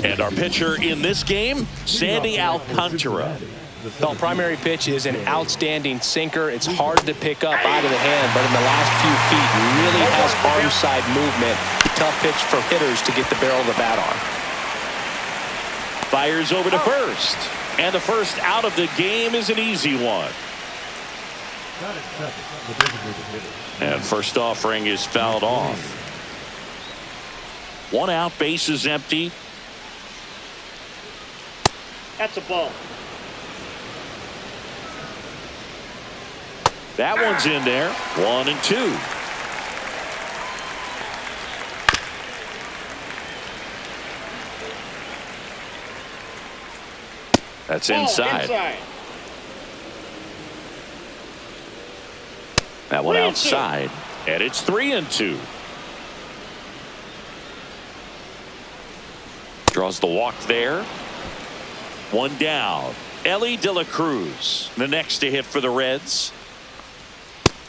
And our pitcher in this game, Sandy Alcantara. The primary pitch is an outstanding sinker. It's hard to pick up out of the hand, but in the last few feet really has arm side movement. Tough pitch for hitters to get the barrel of the bat on. Fires over to first. And the first out of the game is an easy one. And first offering is fouled off. One out, base is empty. That's a ball. That one's in there. 1-2. That's inside. That one outside. And it's 3-2. Draws the walk there. One down. Ellie De La Cruz, the next to hit for the Reds.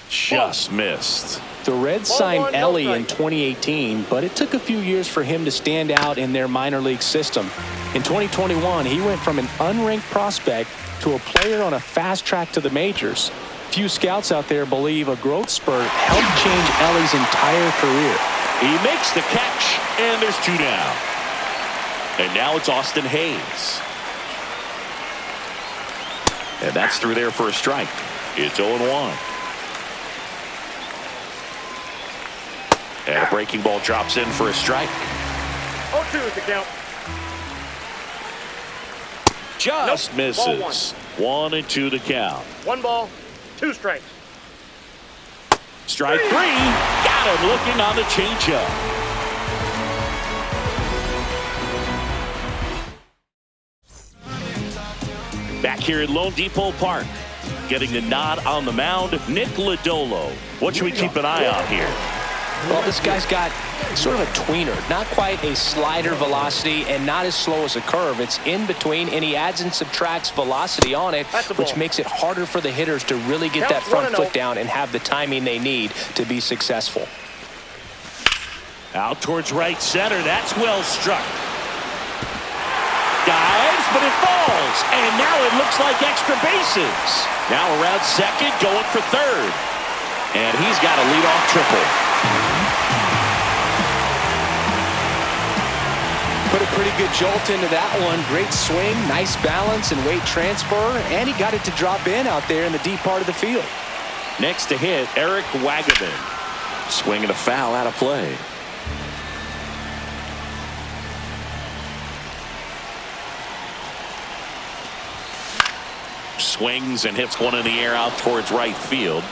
Just missed. The Reds signed Ellie in 2018, but it took a few years for him to stand out in their minor league system. In 2021, he went from an unranked prospect to a player on a fast track to the majors. Few scouts out there believe a growth spurt helped change Ellie's entire career. He makes the catch, and there's 2 down. And now it's Austin Hayes. And that's through there for a strike. It's 0-1. And a breaking ball drops in for a strike. 0-2 is the count. Just misses. 1-2 the count. 1 ball, 2 strikes. Strike 3. Got him looking on the changeup. Back here at Lone Depot Park, getting the nod on the mound, Nick Lodolo. What should we keep an eye on here? Well, this guy's got sort of a tweener, not quite a slider velocity and not as slow as a curve. It's in between, and he adds and subtracts velocity on it, which makes it harder for the hitters to really get that front foot down and have the timing they need to be successful. Out towards right center. That's well struck. Dives, but it falls. And now it looks like extra bases. Now around second, going for third. And he's got a leadoff triple. Put a pretty good jolt into that one. Great swing, nice balance and weight transfer. And he got it to drop in out there in the deep part of the field. Next to hit, Eric Wagaman. Swinging a foul out of play. Swings and hits one in the air out towards right field.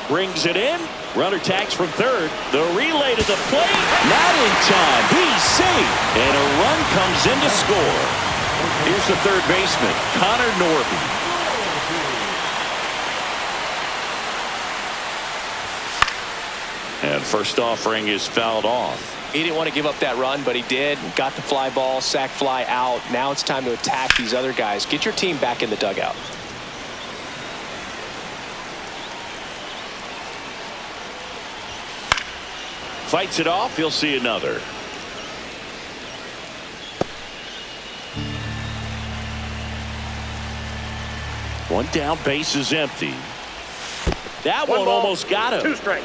Brings it in. Runner tags from third. The relay to the plate. Not in time. He's safe. And a run comes in to score. Here's the third baseman, Connor Norby. And first offering is fouled off. He didn't want to give up that run, but he did. Got the fly ball, sac fly out. Now it's time to attack these other guys. Get your team back in the dugout. Fights it off. He'll see another. One down, base is empty. That one almost got him. 2 strikes.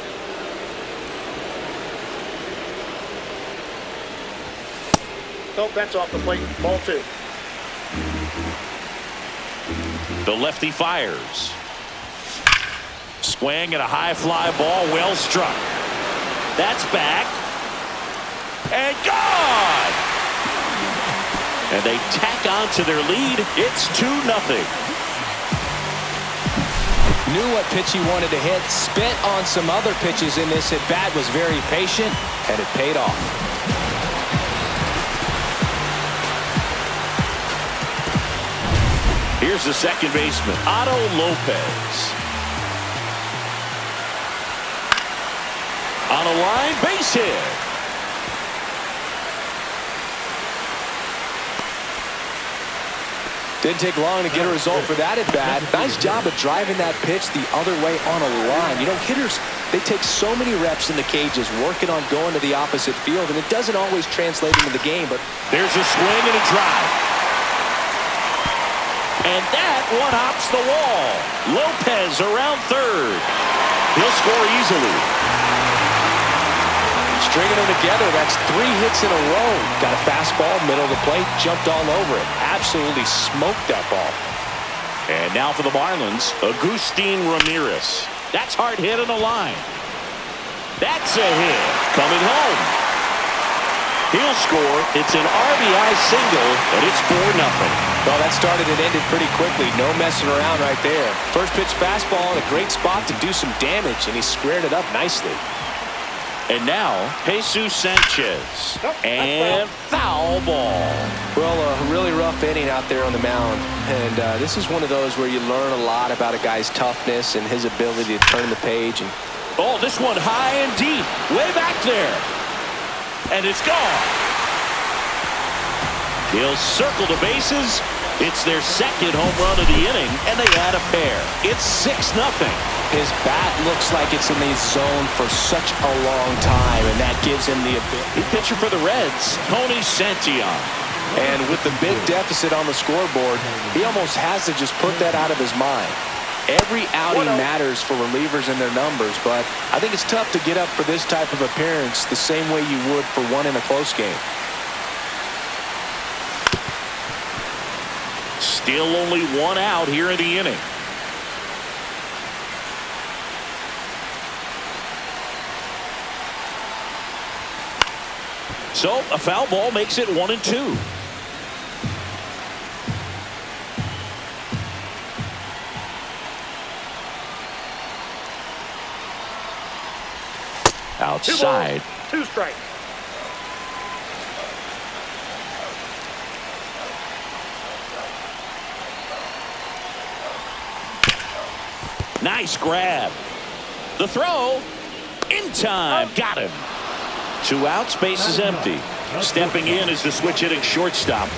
Nope, that's off the plate. Ball 2. The lefty fires. Swing and a high fly ball, well struck. That's back. And gone! And they tack on to their lead. It's 2-0. Knew what pitch he wanted to hit. Spent on some other pitches in this at-bat. Was very patient, and it paid off. Here's the second baseman, Otto Lopez. On a line, base hit. Didn't take long to get a result for that at bat. Nice job of driving that pitch the other way on a line. You know, hitters, they take so many reps in the cages working on going to the opposite field, and it doesn't always translate into the game. But there's a swing and a drive. And that one hops the wall. Lopez around third. He'll score easily. Stringing them together, that's 3 hits in a row. Got a fastball, middle of the plate, jumped all over it. Absolutely smoked that ball. And now for the Marlins, Agustin Ramirez. That's hard hit on the line. That's a hit. Coming home. He'll score. It's an RBI single, and it's 4-0. Well, that started and ended pretty quickly. No messing around right there. First pitch fastball in a great spot to do some damage, and he squared it up nicely. And now, Jesus Sanchez. And foul ball. Well, a really rough inning out there on the mound. And this is one of those where you learn a lot about a guy's toughness and his ability to turn the page. And oh, this one high and deep. Way back there. And it's gone. He'll circle the bases. It's their second home run of the inning, and they add a pair. It's 6-0. His bat looks like it's in the zone for such a long time, and that gives him the ability. Pitcher for the Reds, Tony Santillan. And with the big deficit on the scoreboard, he almost has to just put that out of his mind. Every outing matters for relievers and their numbers, but I think it's tough to get up for this type of appearance the same way you would for one in a close game. Still only 1 out here in the inning. So a foul ball makes it 1-2. Outside. 2 strikes. Nice grab. The throw. In time. Got him. 2 outs. Base is empty. Stepping in is the switch hitting shortstop.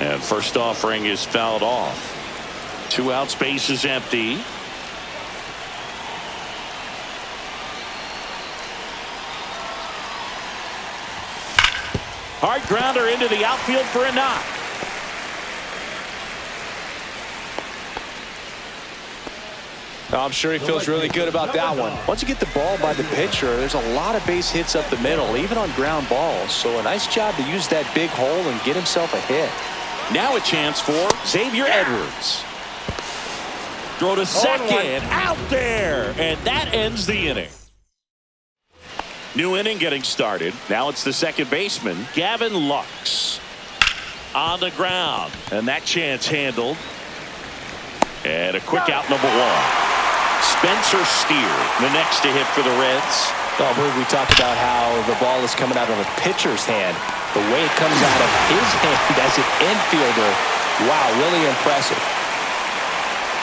And first offering is fouled off. 2 outs. Base is empty. Hard grounder into the outfield for a knock. I'm sure he feels really good about that one. Once you get the ball by the pitcher, there's a lot of base hits up the middle, even on ground balls. So a nice job to use that big hole and get himself a hit. Now a chance for Xavier Edwards. Throw to second. Out there. And that ends the inning. New inning getting started. Now it's the second baseman, Gavin Lux. On the ground. And that chance handled. And a quick out, number 1. Spencer Steer, the next to hit for the Reds. Oh, we talked about how the ball is coming out of a pitcher's hand. The way it comes out of his hand as an infielder, wow, really impressive.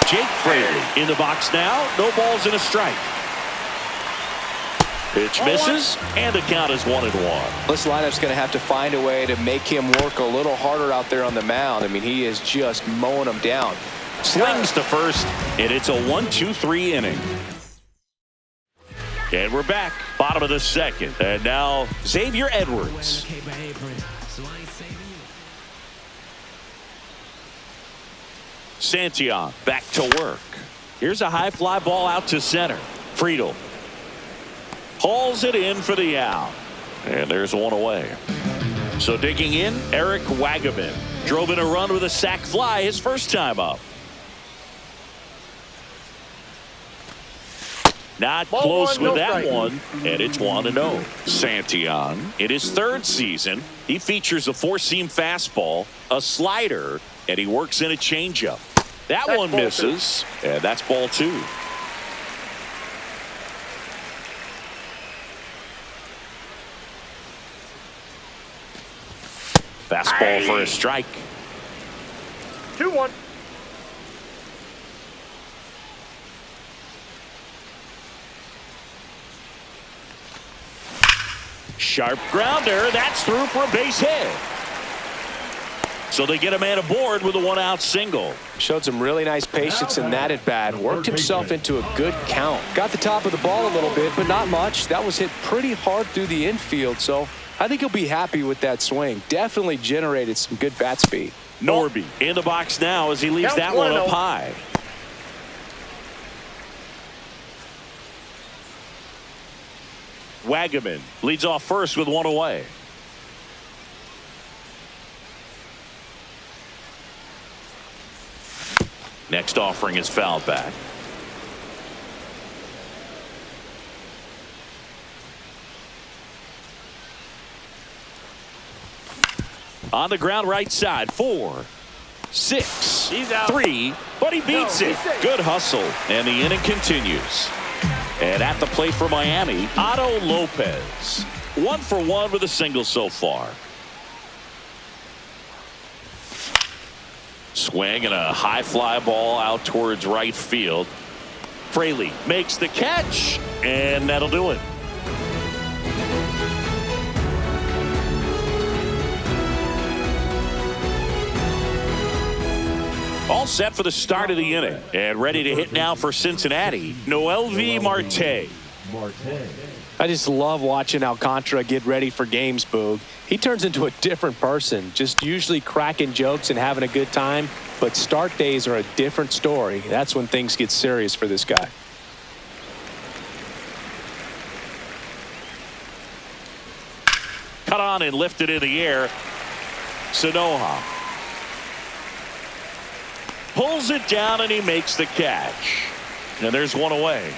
Jake Fraley in the box now. No balls and a strike. Pitch misses, and the count is 1-1. This lineup's going to have to find a way to make him work a little harder out there on the mound. I mean, he is just mowing them down. Slings to first, and it's a 1-2-3 inning. And we're back, bottom of the second. And now Xavier Edwards. Santillan back to work. Here's a high fly ball out to center. Friedel hauls it in for the out. And there's one away. So digging in, Eric Wagaman drove in a run with a sac fly his first time up. Not close with that one, and it's 1-0. Santillan, in his 3rd season, he features a 4-seam fastball, a slider, and he works in a changeup. That one misses, and that's ball 2. Fastball for a strike. 2-1. Sharp grounder. That's through for a base hit. So they get a man aboard with a one-out single. Showed some really nice patience in that at-bat. Worked himself into a good count. Got the top of the ball a little bit, but not much. That was hit pretty hard through the infield, so I think he'll be happy with that swing. Definitely generated some good bat speed. Norby in the box now as he leaves that one up high. Wagaman leads off first with one away. Next offering is fouled back. On the ground right side. 4, 6, 3, but he beats it. Good hustle. And the inning continues. And at the plate for Miami, Otto Lopez. 1 for 1 with a single so far. Swing and a high fly ball out towards right field. Fraley makes the catch, and that'll do it. All set for the start of the inning, and ready to hit now for Cincinnati, Noelvi Marte. I just love watching Alcantara get ready for games, Boog. He turns into a different person, just usually cracking jokes and having a good time, but start days are a different story. That's when things get serious for this guy. Cut on and lifted in the air. Sanoha pulls it down and he makes the catch. And there's one away.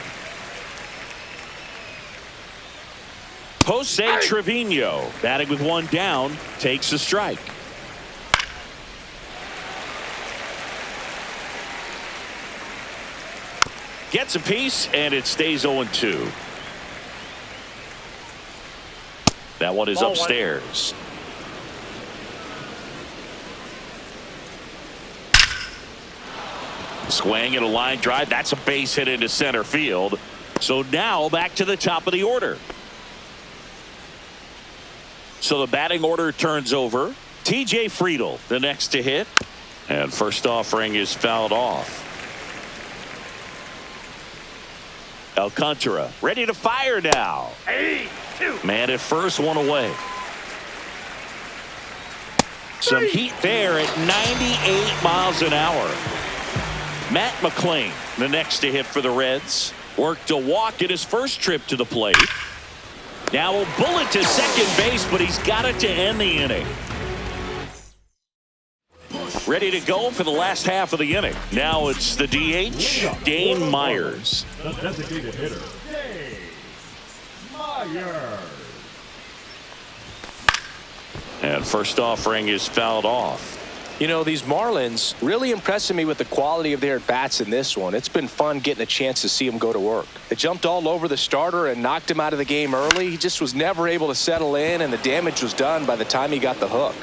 Jose Trevino batting with one down takes a strike. Gets a piece and it stays 0-2. That one is upstairs. Swing and a line drive. That's a base hit into center field. So now back to the top of the order. So the batting order turns over. TJ Friedl, the next to hit. And first offering is fouled off. Alcantara ready to fire now. Man at first, one away. Some heat there at 98 miles an hour. Matt McClain, the next to hit for the Reds. Worked a walk at his first trip to the plate. Now a bullet to second base, but he's got it to end the inning. Ready to go for the last half of the inning. Now it's the DH, Dane Myers. The designated hitter, Dane Myers. And first offering is fouled off. You know, these Marlins really impressing me with the quality of their bats in this one. It's been fun getting a chance to see them go to work. They jumped all over the starter and knocked him out of the game early. He just was never able to settle in, and the damage was done by the time he got the hook.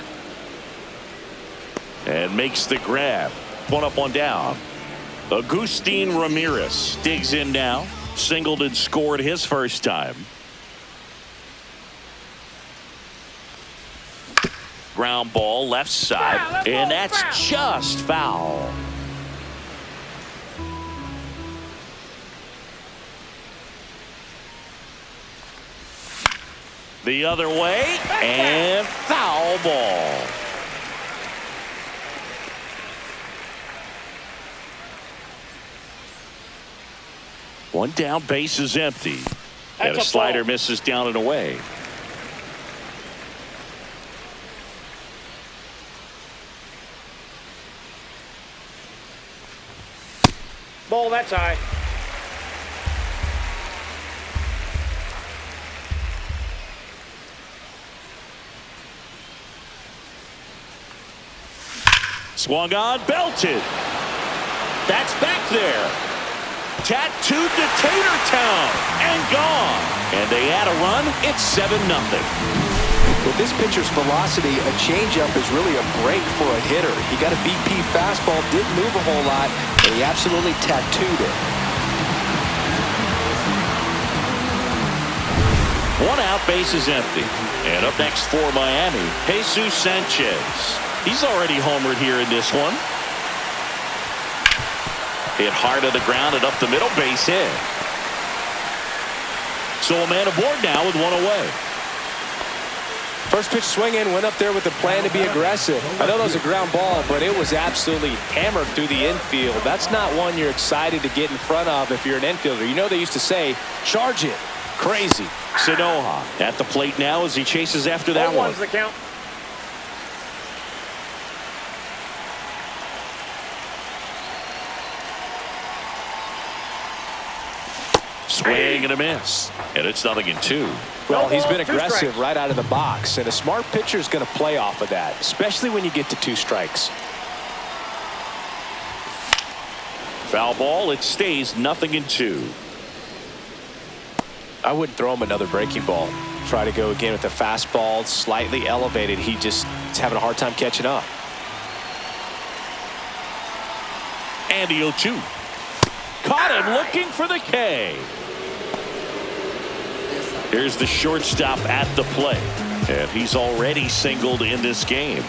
And makes the grab. One up, one down. Agustin Ramirez digs in now. Singled and scored his first time. Ground ball left side, and that's just foul. The other way, and foul ball. One down, base is empty. And a slider misses down and away. Ball, that's high. Swung on, belted. That's back there. Tattooed to Tatertown and gone. And they add a run. It's 7-0. With this pitcher's velocity, a changeup is really a break for a hitter. He got a BP fastball, didn't move a whole lot, and he absolutely tattooed it. One out, base is empty. And up next for Miami, Jesus Sanchez. He's already homered here in this one. Hit hard to the ground and up the middle, base hit. So a man aboard now with one away. First pitch swinging, went up there with a plan to be aggressive. I know that was a ground ball, but it was absolutely hammered through the infield. That's not one you're excited to get in front of if you're an infielder. You know they used to say, charge it. Crazy. Sanoja at the plate now as he chases after that one. The count. Swing and a miss. And it's 0-2. Well, he's been aggressive right out of the box, and a smart pitcher is going to play off of that, especially when you get to 2 strikes. Foul ball. It stays 0-2. I wouldn't throw him another breaking ball. Try to go again with the fastball, slightly elevated. He just is having a hard time catching up. And the 0-2. Caught him looking for the K. Here's the shortstop at the plate. And he's already singled in this game.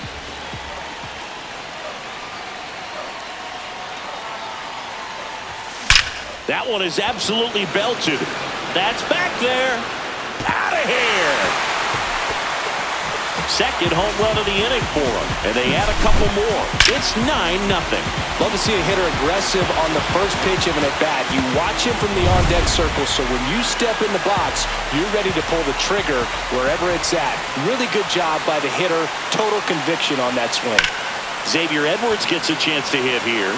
That one is absolutely belted. That's back there. Out of here. Second home run of the inning for him. And they add a couple more. It's 9-0. Love to see a hitter aggressive on the first pitch of an at-bat. You watch him from the on-deck circle, so when you step in the box, you're ready to pull the trigger wherever it's at. Really good job by the hitter. Total conviction on that swing. Xavier Edwards gets a chance to hit here.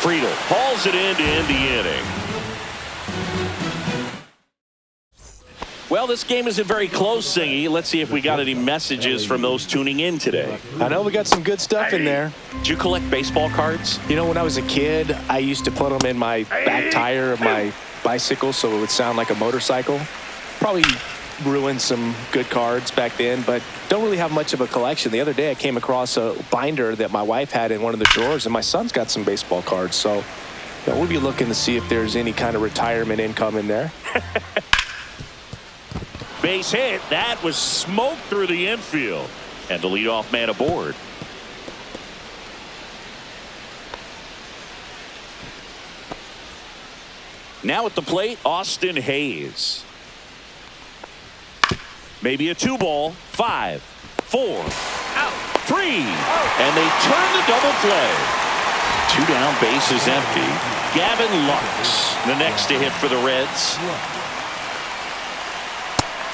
Friedel hauls it in to end the inning. Well, this game isn't very close, Singy. Let's see if we got any messages from those tuning in today. I know we got some good stuff in there. Do you collect baseball cards? You know, when I was a kid, I used to put them in my back tire of my bicycle so it would sound like a motorcycle. Probably ruined some good cards back then, but don't really have much of a collection. The other day, I came across a binder that my wife had in one of the drawers, and my son's got some baseball cards. So we'll be looking to see if there's any kind of retirement income in there. Base hit. That was smoked through the infield. And the leadoff man aboard. Now at the plate, Austin Hayes. Maybe a 2-ball. 5, 4, out, 3. And they turn the double play. 2 down, base is empty. Gavin Lux, the next to hit for the Reds.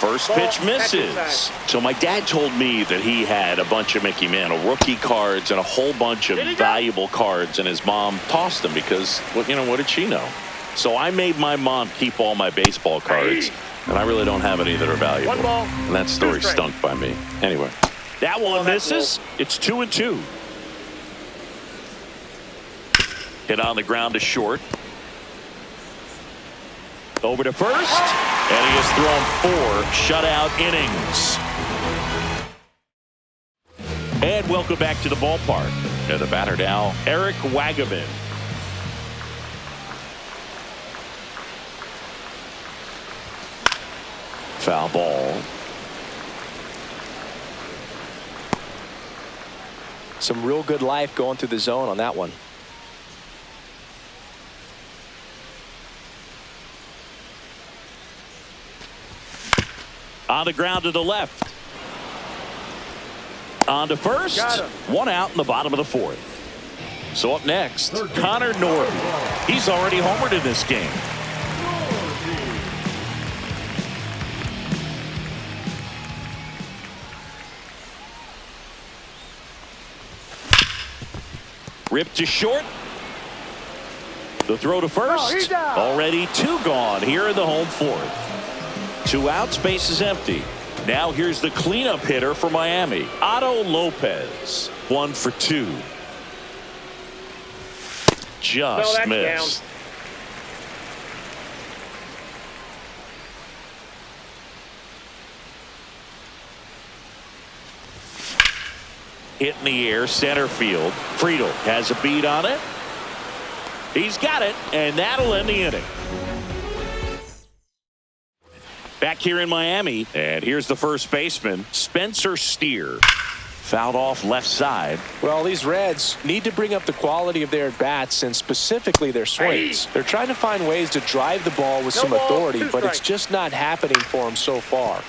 First pitch misses. So my dad told me that he had a bunch of Mickey Mantle rookie cards and a whole bunch of valuable cards, and his mom tossed them because, well, you know, what did she know? So I made my mom keep all my baseball cards, and I really don't have any that are valuable. And that story stunk by me. Anyway, that one misses. It's 2-2. Hit on the ground to short. Over to first, and he has thrown 4 shutout innings. And welcome back to the ballpark. And the batter now, Eric Wagaman. Foul ball. Some real good life going through the zone on that one. On the ground to the left. On to first. 1 out in the bottom of the 4th. So up next, Connor Norby. He's already homered in this game. Ripped to short. The throw to first. Already 2 gone here in the home 4th. 2 outs, base is empty. Now here's the cleanup hitter for Miami, Otto Lopez. 1 for 2. Just missed. Hit in the air, center field. Friedel has a beat on it. He's got it, and that'll end the inning. Back here in Miami, and here's the first baseman, Spencer Steer. Fouled off left side. Well, these Reds need to bring up the quality of their at-bats and specifically their swings. They're trying to find ways to drive the ball with some authority, but it's just not happening for them so far.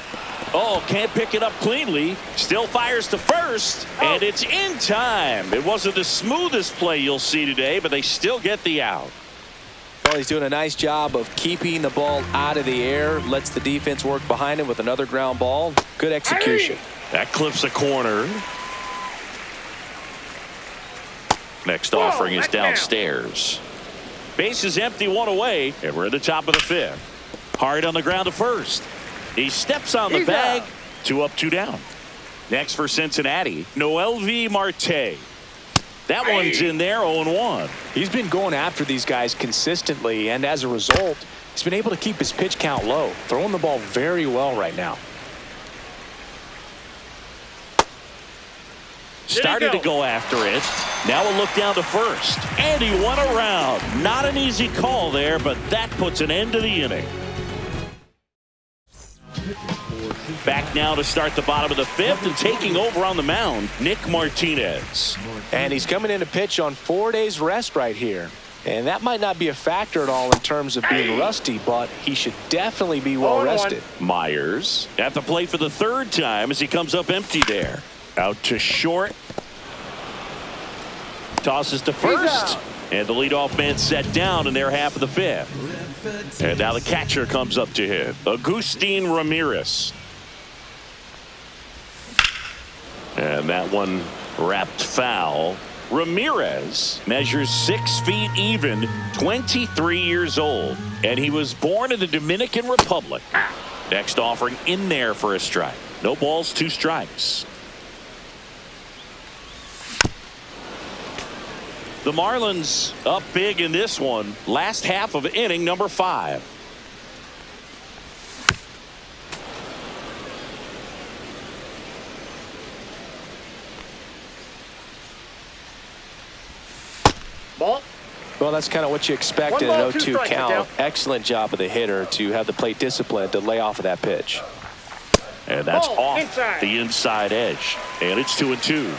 Oh, can't pick it up cleanly. Still fires to first, and it's in time. It wasn't the smoothest play you'll see today, but they still get the out. Well, he's doing a nice job of keeping the ball out of the air, lets the defense work behind him with another ground ball. Good execution. That clips a corner. Next offering is downstairs. Base is empty, one away, and we're at the top of the fifth. Hard on the ground to first. He steps on the bag. 2 up, 2 down. Next for Cincinnati, Noelvi Marte. That one's in there, 0-1. He's been going after these guys consistently, and as a result, he's been able to keep his pitch count low, throwing the ball very well right now. Started to go after it. Now a look down to first. And he went around. Not an easy call there, but that puts an end to the inning. Back now to start the bottom of the fifth, and taking over on the mound, Nick Martinez. And he's coming in to pitch on 4 days rest right here. And that might not be a factor at all in terms of being rusty, but he should definitely be well rested. Myers at the plate for the third time as he comes up empty there. Out to short. Tosses to first. And the leadoff man set down in their half of the fifth. And now the catcher comes up to him, Agustin Ramirez. And that one wrapped foul. Ramirez measures 6 feet even, 23 years old, and he was born in the Dominican Republic. Next offering in there for a strike. No balls, 2 strikes. The Marlins up big in this one. Last half of inning number 5. Ball. Well, that's kind of what you expect in an 0-2 count. Excellent job of the hitter to have the plate discipline to lay off of that pitch. And that's off the inside edge. And it's 2-2.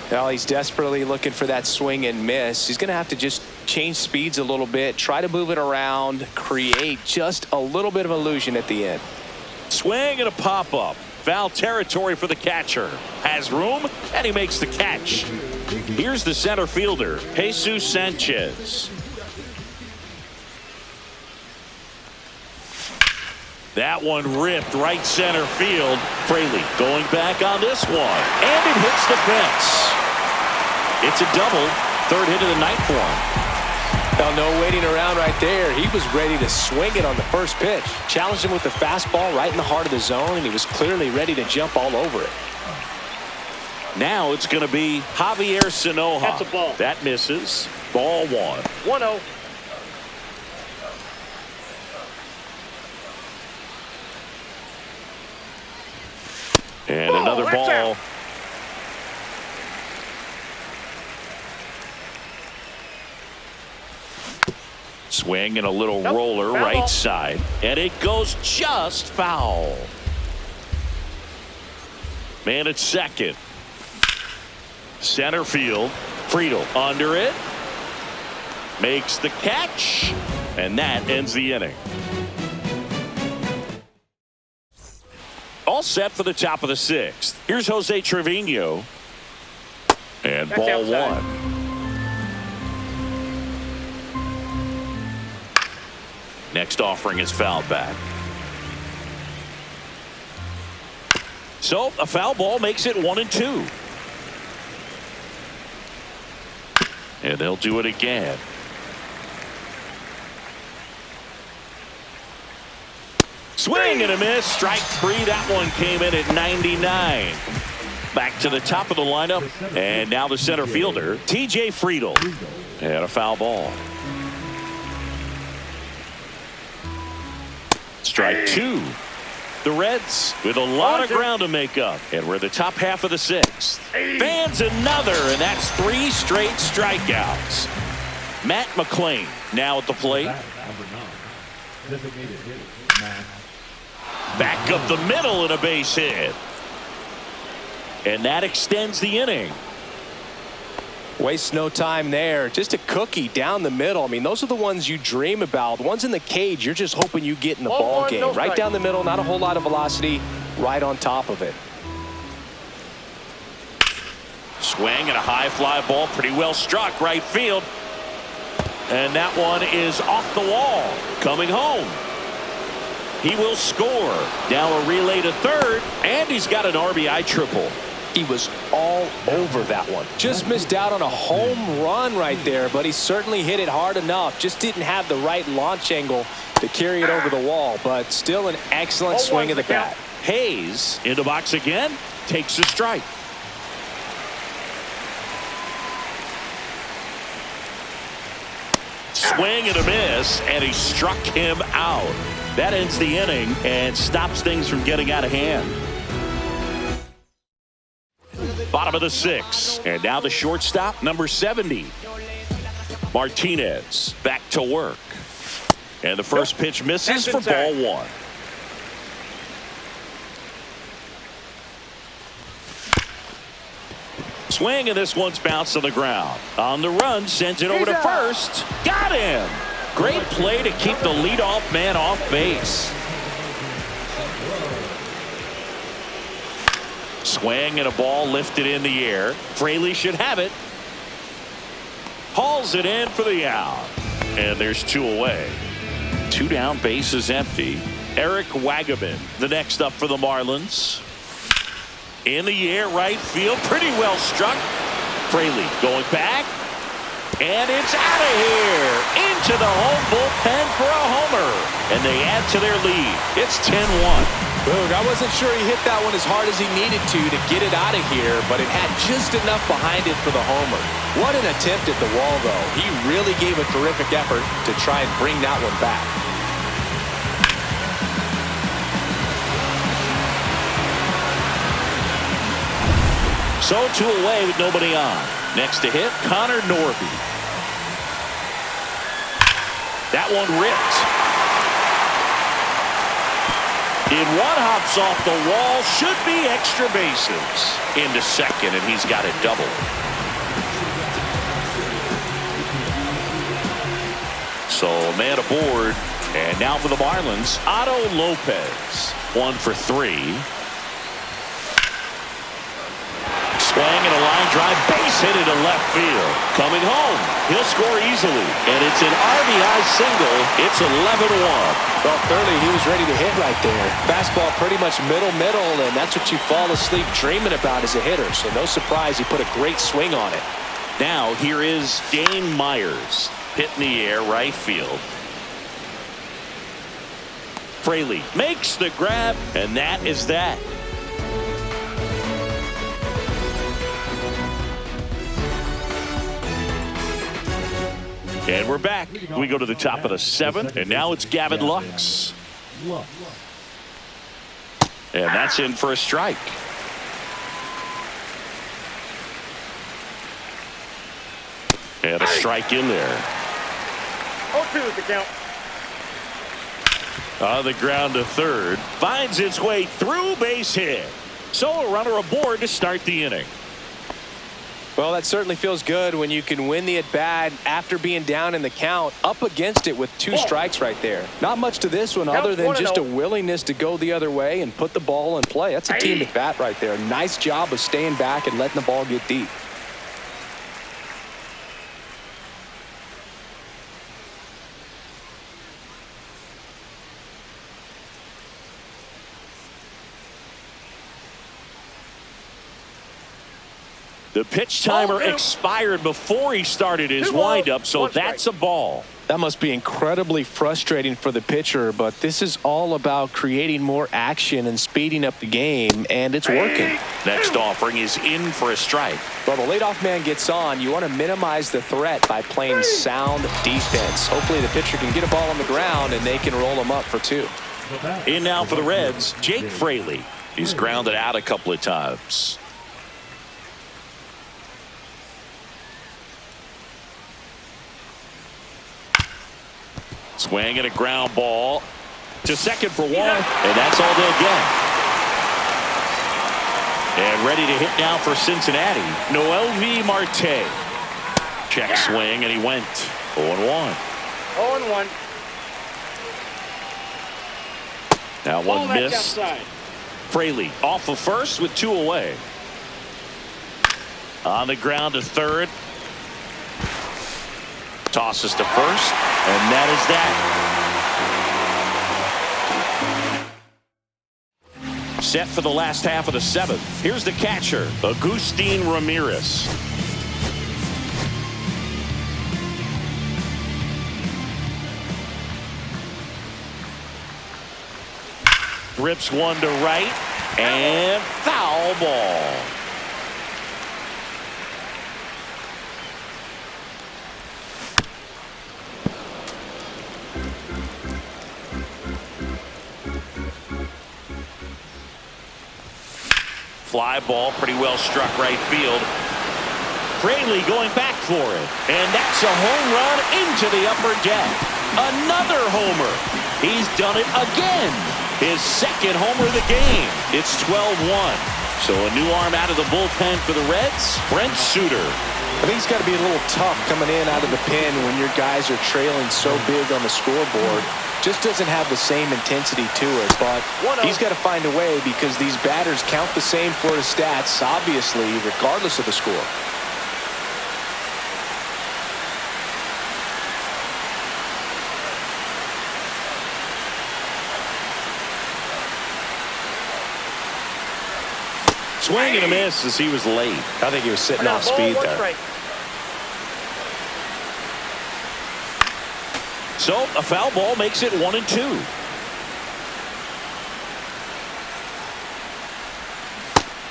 Well, he's desperately looking for that swing and miss. He's going to have to just change speeds a little bit, try to move it around, create just a little bit of illusion at the end. Swing and a pop-up. Foul territory for the catcher. Has room, and he makes the catch. Here's the center fielder, Jesus Sanchez. That one ripped right center field. Fraley going back on this one. And it hits the fence. It's a double. 3rd hit of the night for him. Well, no waiting around right there. He was ready to swing it on the first pitch. Challenged him with the fastball right in the heart of the zone, and he was clearly ready to jump all over it. Now it's going to be Javier Sanoja. That's a ball. That misses. Ball 1. 1-0. And another ball. Out. Swing and a little roller right side. And it goes just foul. Man at second. Center field. Friedel under it. Makes the catch. And that ends the inning. All set for the top of the 6th. Here's Jose Trevino. And That's ball outside. 1. Next offering is fouled back. So a foul ball makes it 1-2. And they'll do it again. Swing and a miss. Strike 3. That one came in at 99. Back to the top of the lineup. And now the center fielder, TJ Friedel. And a foul ball. Strike 2. The Reds with a lot of ground to make up. And we're the top half of the 6th. Fans another, and that's 3 straight strikeouts. Matt McClain now at the plate. Number 9. Designated hitter, Matt. Back up the middle and a base hit. And that extends the inning. Waste no time there. Just a cookie down the middle. I mean, those are the ones you dream about. Ones in the cage, you're just hoping you get in the ball game. Right down the middle, not a whole lot of velocity, right on top of it. Swing and a high fly ball, pretty well struck right field. And that one is off the wall, coming home. He will score. Now a relay to third, and he's got an RBI triple. He was all over that one. Just missed out on a home run right there, but he certainly hit it hard enough. Just didn't have the right launch angle to carry it over the wall, but still an excellent swing of the bat. Hayes in the box again, takes a strike. Swing and a miss, and he struck him out. That ends the inning and stops things from getting out of hand. Bottom of the 6th, and now the shortstop, number 70. Martinez back to work. And the first pitch misses for ball 1. Swing, and this one's bounced on the ground. On the run, sends it over to first. Got him! Great play to keep the leadoff man off base. Swing and a ball lifted in the air. Fraley should have it. Hauls it in for the out. And there's 2 away. 2 down, base is empty. Eric Wagaman, the next up for the Marlins. In the air, right field, pretty well struck. Fraley going back. And it's out of here. Into the home bullpen for a homer. And they add to their lead. It's 10-1. Boog, I wasn't sure he hit that one as hard as he needed to get it out of here, but it had just enough behind it for the homer. What an attempt at the wall, though. He really gave a terrific effort to try and bring that one back. So 2 away with nobody on. Next to hit, Connor Norby. That one ripped. In one, hops off the wall, should be extra bases. Into second, and he's got it double. So man aboard, and now for the Marlins, Otto Lopez. 1 for 3. Swing and a line drive, base hit into left field. Coming home, he'll score easily, and it's an RBI single. It's 11-1. Well, clearly he was ready to hit right there. Fastball pretty much middle, and that's what you fall asleep dreaming about as a hitter. So no surprise he put a great swing on it. Now here is Dane Myers. Hit in the air, right field. Fraley makes the grab, and that is that. And we're back. We go to the top of the 7th, and now it's Gavin Lux. And that's in for a strike. And a strike in there. 0-2 is the count. On the ground to third. Finds its way through, base hit. So a runner aboard to start the inning. Well, that certainly feels good when you can win the at-bat after being down in the count, up against it with 2 strikes right there. Not much to this one other than just a willingness to go the other way and put the ball in play. That's a team at-bat right there. Nice job of staying back and letting the ball get deep. The pitch timer expired before he started his windup, so that's a ball. That must be incredibly frustrating for the pitcher, but this is all about creating more action and speeding up the game, and it's working. Next offering is in for a strike. Well, the leadoff man gets on. You want to minimize the threat by playing sound defense. Hopefully the pitcher can get a ball on the ground, and they can roll him up for 2. In now for the Reds, Jake Fraley. He's grounded out a couple of times. Swing and a ground ball to second for one, and that's all they'll get. And ready to hit now for Cincinnati, Noelvi Marte. Check swing, and he went 0-1. 0-1. Now one That's missed. outside. Fraley off of first with 2 away. On the ground to third. Tosses to first, and that is that. Set for the last half of the 7th. Here's the catcher, Agustin Ramirez. Rips one to right, and foul ball. Fly ball, pretty well struck right field. Fraley going back for it, and that's a home run into the upper deck. Another homer. He's done it again. His second homer of the game. It's 12-1. So a new arm out of the bullpen for the Reds, Brent Suter. I think it's got to be a little tough coming in out of the pen when your guys are trailing so big on the scoreboard. Just doesn't have the same intensity to it, but he's got to find a way because these batters count the same for his stats, obviously, regardless of the score. Swing and a miss as he was late. I think he was sitting off speed there. Right. So a foul ball makes it 1-2.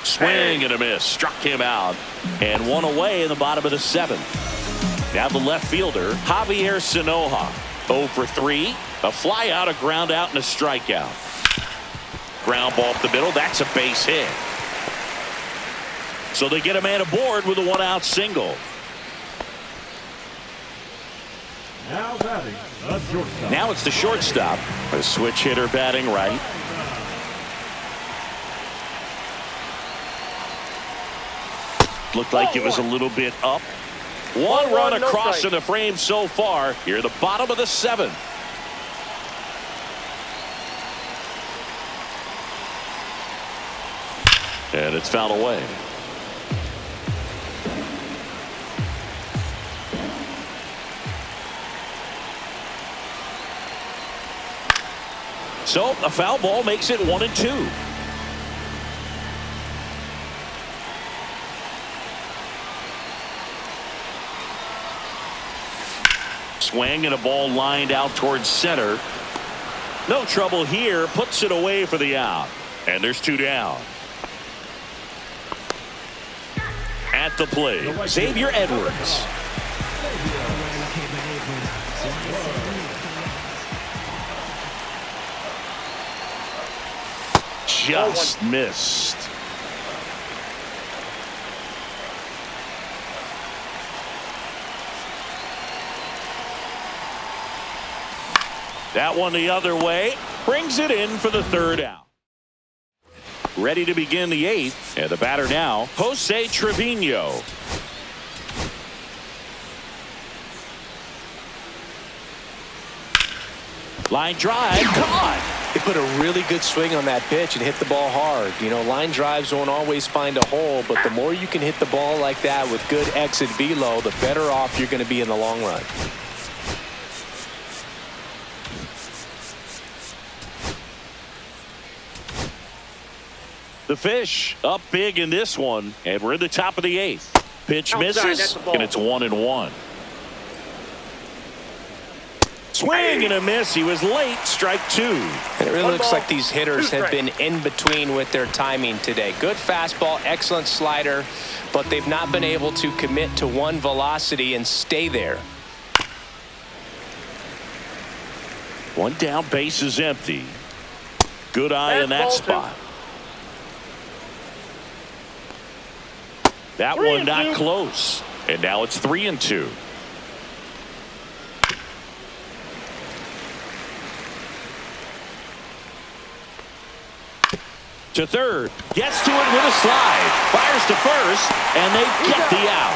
Swing and a miss. Struck him out. And one away in the bottom of the 7th. Now the left fielder, Javier Sinoja. 0 for 3. A fly out, a ground out, and a strikeout. Ground ball up the middle. That's a base hit. So they get a man aboard with a 1-out single. Now batting the shortstop. Now it's the shortstop. A switch hitter batting right. Looked like it was a little bit up. One run across in the frame so far. Here at the bottom of the 7th. And it's fouled away. So a foul ball makes it 1-2. Swing and a ball lined out towards center. No trouble here. Puts it away for the out. And there's 2 down. At the plate, Xavier Edwards. Just missed. That one the other way. Brings it in for the 3rd out. Ready to begin the 8th. And the batter now, Jose Trevino. Line drive, caught. They put a really good swing on that pitch and hit the ball hard. You know, line drives won't always find a hole, but the more you can hit the ball like that with good exit velo, the better off you're going to be in the long run. The Fish up big in this one, and we're in the top of the 8th. Pitch misses, and it's 1-1. Swing and a miss. He was late. Strike 2. And it really looks like these hitters have been in between with their timing today. Good fastball, excellent slider, but they've not been able to commit to one velocity and stay there. One down, base is empty. Good eye in that spot. That one not close. And now it's 3-2. To third. Gets to it with a slide. Fires to first. And they get the out.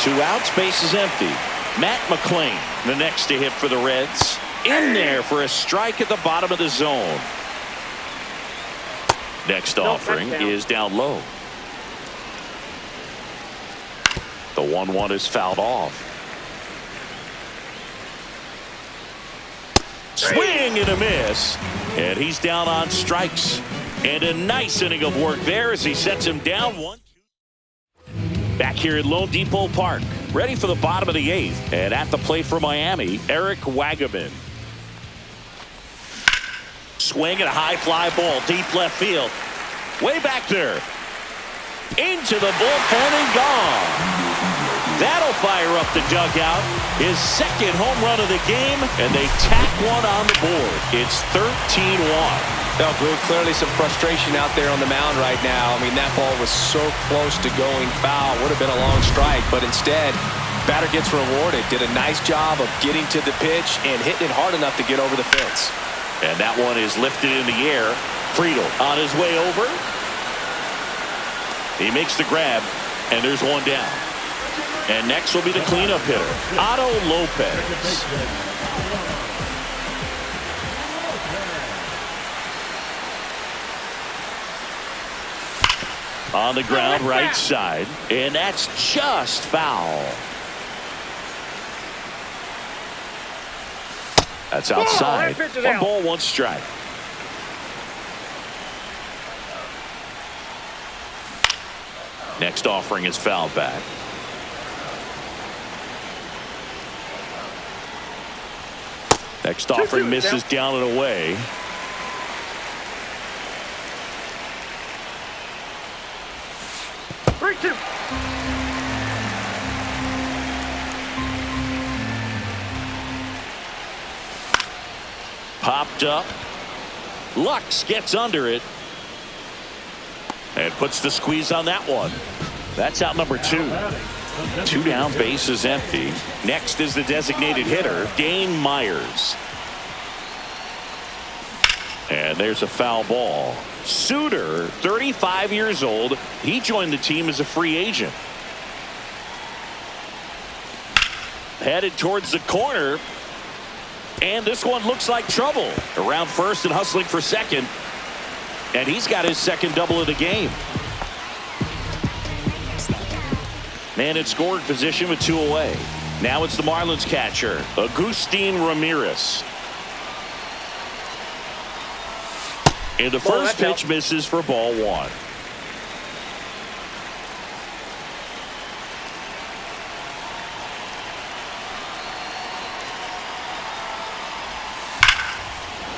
2 outs. Base is empty. Matt McClain, the next to hit for the Reds. In there for a strike at the bottom of the zone. Next offering is down low. The 1-1 is fouled off. Swing and a miss. And he's down on strikes. And a nice inning of work there as he sets him down 1-2. Back here at Lone Depot Park. Ready for the bottom of the 8th. And at the plate for Miami, Eric Wagaman. Swing and a high fly ball. Deep left field. Way back there. Into the bullpen and gone. That'll fire up the dugout. His second home run of the game, and they tack one on the board. It's 13-1. Well, clearly some frustration out there on the mound right now. I mean, that ball was so close to going foul. Would have been a long strike, but instead, batter gets rewarded. Did a nice job of getting to the pitch and hitting it hard enough to get over the fence. And that one is lifted in the air. Friedel on his way over. He makes the grab, and there's one down. And next will be the cleanup hitter, Otto Lopez. On the ground, right side, and that's just foul. That's outside. 1 ball, 1 strike. Next offering is fouled back. Next offering misses down and away. Popped up. Lux gets under it. And puts the squeeze on that one. That's out number 2. 2 down, base is empty. Next is the designated hitter, Dane Myers. And there's a foul ball. Suter, 35 years old. He joined the team as a free agent. Headed towards the corner. And this one looks like trouble. Around first and hustling for second. And he's got his second double of the game. Man in scoring position with 2 away. Now it's the Marlins catcher, Agustin Ramirez. And the first pitch misses for ball 1.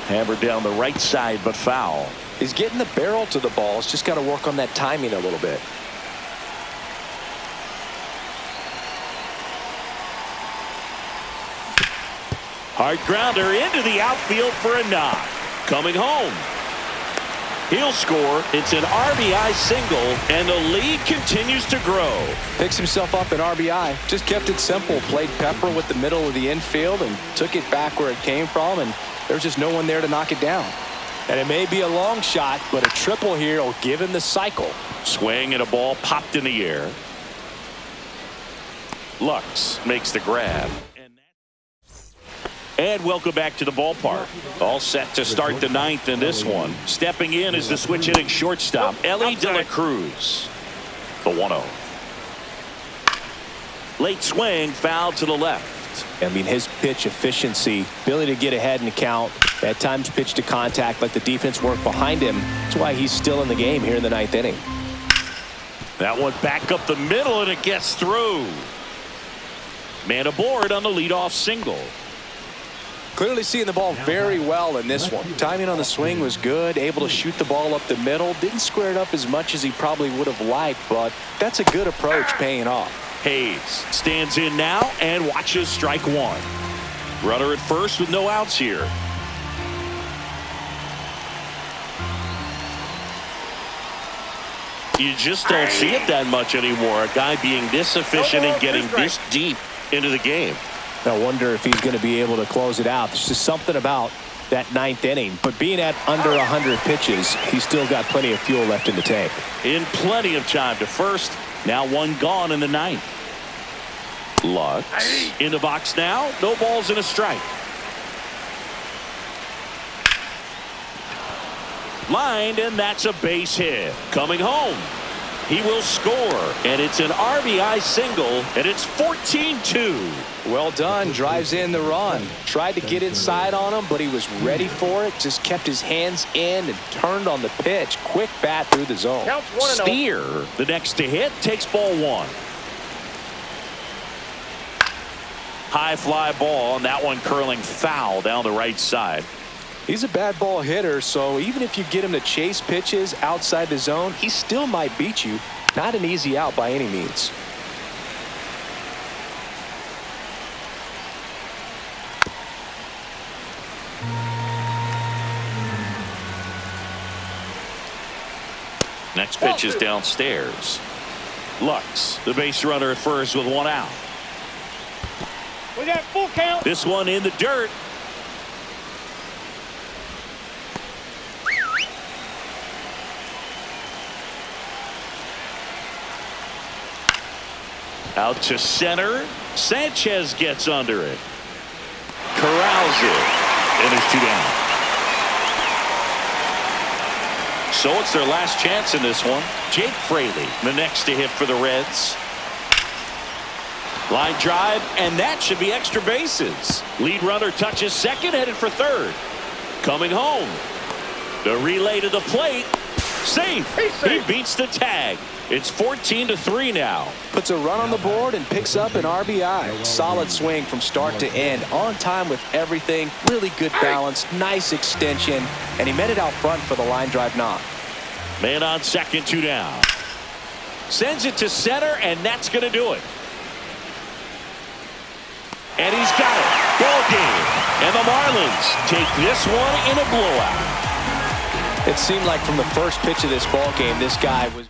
Hammered down the right side, but foul. He's getting the barrel to the ball. He's just got to work on that timing a little bit. Hard grounder into the outfield for a knock. Coming home. He'll score. It's an RBI single, and the lead continues to grow. Picks himself up an RBI. Just kept it simple. Played pepper with the middle of the infield and took it back where it came from, and there's just no one there to knock it down. And it may be a long shot, but a triple here will give him the cycle. Swing and a ball popped in the air. Lux makes the grab. And welcome back to the ballpark. All set to start the 9th in this one. Stepping in is the switch hitting shortstop, Ellie De La Cruz. The 1-0. Late swing, foul to the left. I mean, his pitch efficiency, ability to get ahead in the count, at times pitch to contact, like the defense work behind him. That's why he's still in the game here in the 9th inning. That one back up the middle, and it gets through. Man aboard on the leadoff single. Clearly seeing the ball very well in this one. Timing on the swing was good, able to shoot the ball up the middle. Didn't square it up as much as he probably would have liked, but that's a good approach paying off. Hayes stands in now and watches strike 1. Runner at first with no outs here. You just don't see it that much anymore. A guy being this efficient and getting this deep into the game. I wonder if he's going to be able to close it out. There's just something about that ninth inning. But being at under 100 pitches, he's still got plenty of fuel left in the tank. In plenty of time to first. Now one gone in the ninth. Lux in the box now. No balls and a strike. Lined, and that's a base hit. Coming home. He will score, and it's an RBI single, and it's 14-2. Well done. Drives in the run. Tried to get inside on him, but he was ready for it. Just kept his hands in and turned on the pitch. Quick bat through the zone. Counts 1-0. Steer, the next to hit, takes ball one. High fly ball, and that one curling foul down the right side. He's a bad ball hitter, so even if you get him to chase pitches outside the zone, he still might beat you. Not an easy out by any means. Next pitch is downstairs. Lux, the base runner at first with one out. We got full count. This one in the dirt. Out to center. Sanchez gets under it. Corrals it. And there's two down. So it's their last chance in this one. Jake Fraley, the next to hit for the Reds. Line drive, and that should be extra bases. Lead runner touches second, headed for third. Coming home. The relay to the plate. Safe. He beats the tag. It's 14-3 now. Puts a run on the board and picks up an RBI. Solid swing from start to end. On time with everything. Really good balance. Nice extension. And he met it out front for the line drive knock. Man on second, two down. Sends it to center, and that's going to do it. And he's got it. Ball game. And the Marlins take this one in a blowout. It seemed like from the first pitch of this ball game, this guy was